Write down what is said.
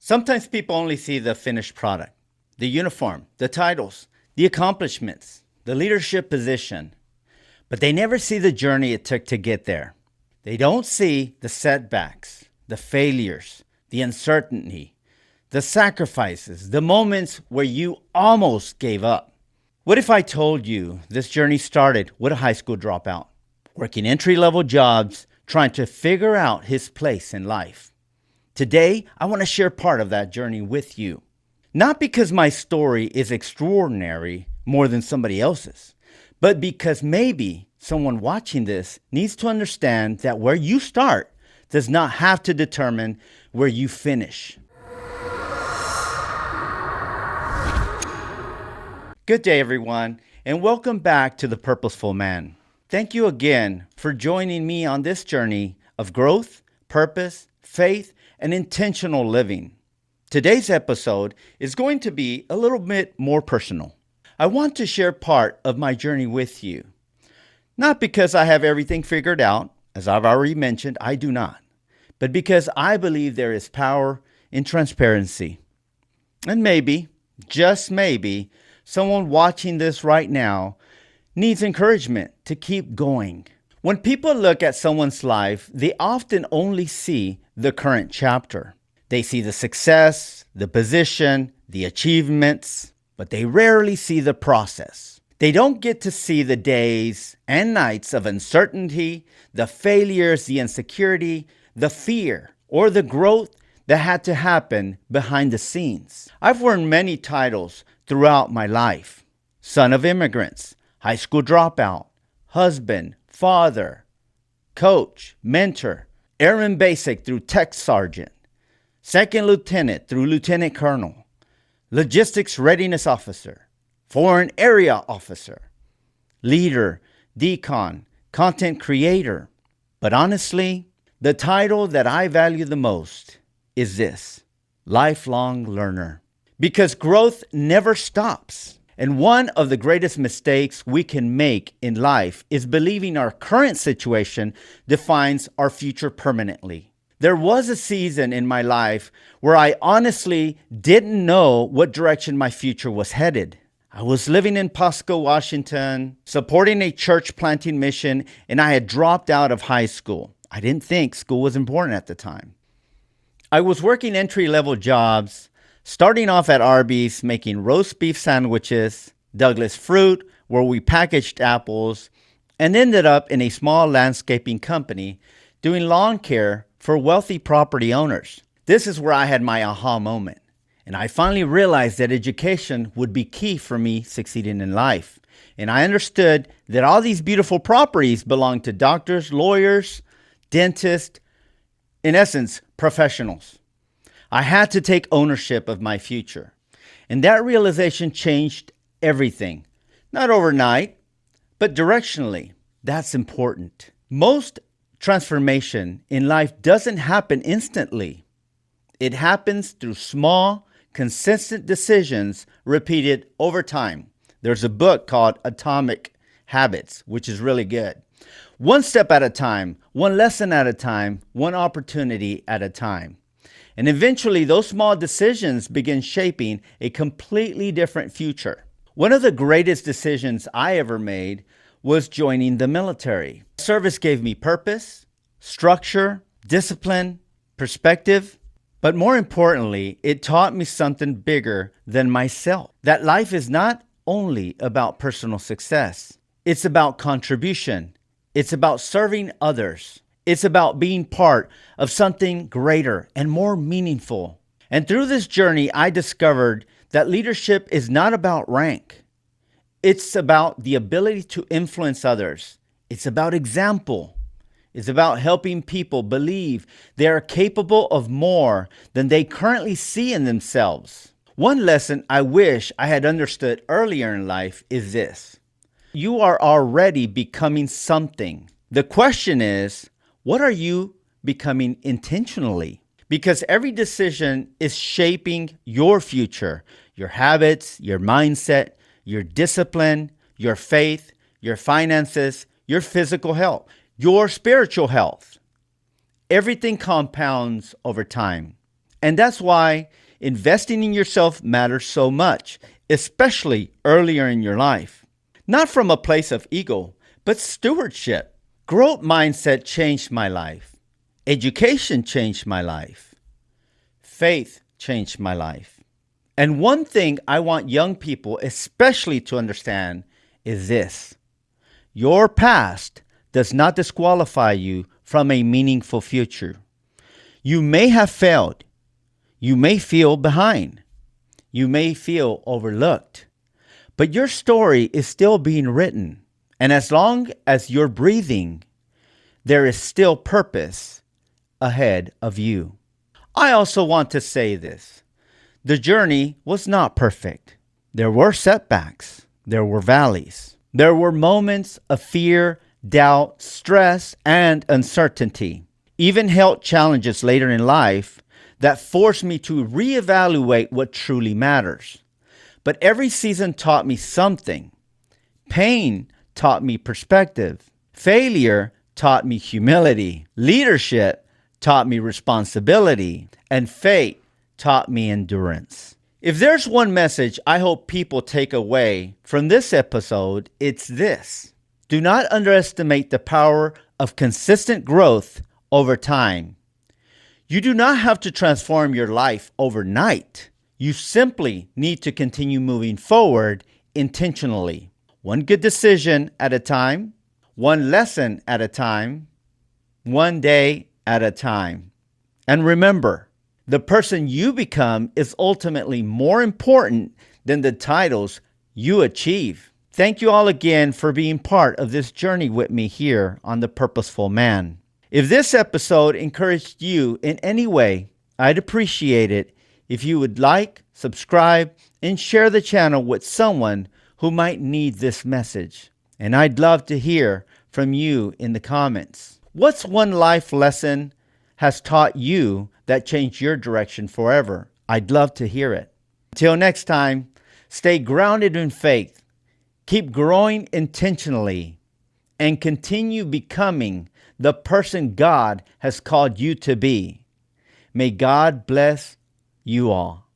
Sometimes people only see the finished product, the uniform, the titles, the accomplishments, the leadership position, but they never see the journey it took to get there. They don't see the setbacks, the failures, the uncertainty, the sacrifices, the moments where you almost gave up. What if I told you this journey started with a high school dropout, working entry-level jobs, trying to figure out his place in life? Today, I want to share part of that journey with you. Not because my story is extraordinary more than somebody else's, but because maybe someone watching this needs to understand that where you start does not have to determine where you finish. Good day, everyone, and welcome back to The Purposeful Man. Thank you again for joining me on this journey of growth, purpose, faith, and intentional living. Today's episode is going to be a little bit more personal. I want to share part of my journey with you. Not because I have everything figured out, as I've already mentioned, I do not, but because I believe there is power in transparency. And maybe, just maybe, someone watching this right now needs encouragement to keep going. When people look at someone's life, they often only see the current chapter. They see the success, the position, the achievements, but they rarely see the process. They don't get to see the days and nights of uncertainty, the failures, the insecurity, the fear, or the growth that had to happen behind the scenes. I've worn many titles throughout my life: son of immigrants, high school dropout, husband, father, coach, mentor, airman basic through tech sergeant, second lieutenant through lieutenant colonel, logistics readiness officer, foreign area officer, leader, decon, content creator. But honestly, the title that I value the most is this: lifelong learner. Because growth never stops. And one of the greatest mistakes we can make in life is believing our current situation defines our future permanently. There was a season in my life where I honestly didn't know what direction my future was headed. I was living in Pasco, Washington, supporting a church planting mission, and I had dropped out of high school. I didn't think school was important at the time. I was working entry-level jobs, starting off at Arby's, making roast beef sandwiches, Douglas Fruit, where we packaged apples, and ended up in a small landscaping company doing lawn care for wealthy property owners. This is where I had my aha moment, and I finally realized that education would be key for me succeeding in life. And I understood that all these beautiful properties belonged to doctors, lawyers, dentists, in essence, professionals. I had to take ownership of my future. And that realization changed everything. Not overnight, but directionally. That's important. Most transformation in life doesn't happen instantly. It happens through small, consistent decisions repeated over time. There's a book called Atomic Habits, which is really good. One step at a time, one lesson at a time, one opportunity at a time. And eventually, those small decisions begin shaping a completely different future. One of the greatest decisions I ever made was joining the military. Service gave me purpose, structure, discipline, perspective. But more importantly, it taught me something bigger than myself. That life is not only about personal success. It's about contribution. It's about serving others. It's about being part of something greater and more meaningful. And through this journey, I discovered that leadership is not about rank. It's about the ability to influence others. It's about example. It's about helping people believe they are capable of more than they currently see in themselves. One lesson I wish I had understood earlier in life is this: you are already becoming something. The question is, what are you becoming intentionally? Because every decision is shaping your future, your habits, your mindset, your discipline, your faith, your finances, your physical health, your spiritual health. Everything compounds over time. And that's why investing in yourself matters so much, especially earlier in your life. Not from a place of ego, but stewardship. Growth mindset changed my life. Education changed my life. Faith changed my life. And one thing I want young people especially to understand is this: your past does not disqualify you from a meaningful future. You may have failed. You may feel behind. You may feel overlooked. But your story is still being written. And as long as you're breathing, there is still purpose ahead of you. I also want to say this: the journey was not perfect. There were setbacks. There were valleys. There were moments of fear, doubt, stress, and uncertainty. Even health challenges later in life that forced me to reevaluate what truly matters. But every season taught me something. Pain taught me perspective. Failure taught me humility. Leadership taught me responsibility. And fate taught me endurance. If there's one message I hope people take away from this episode, it's this: do not underestimate the power of consistent growth over time. You do not have to transform your life overnight. You simply need to continue moving forward intentionally. One good decision at a time, one lesson at a time, one day at a time. And remember, the person you become is ultimately more important than the titles you achieve. Thank you all again for being part of this journey with me here on The Purposeful Man. If this episode encouraged you in any way, I'd appreciate it if you would like, subscribe, and share the channel with someone who might need this message. And I'd love to hear from you in the comments. What's one life lesson has taught you that changed your direction forever? I'd love to hear it. Until next time, stay grounded in faith, keep growing intentionally, and continue becoming the person God has called you to be. May God bless you all.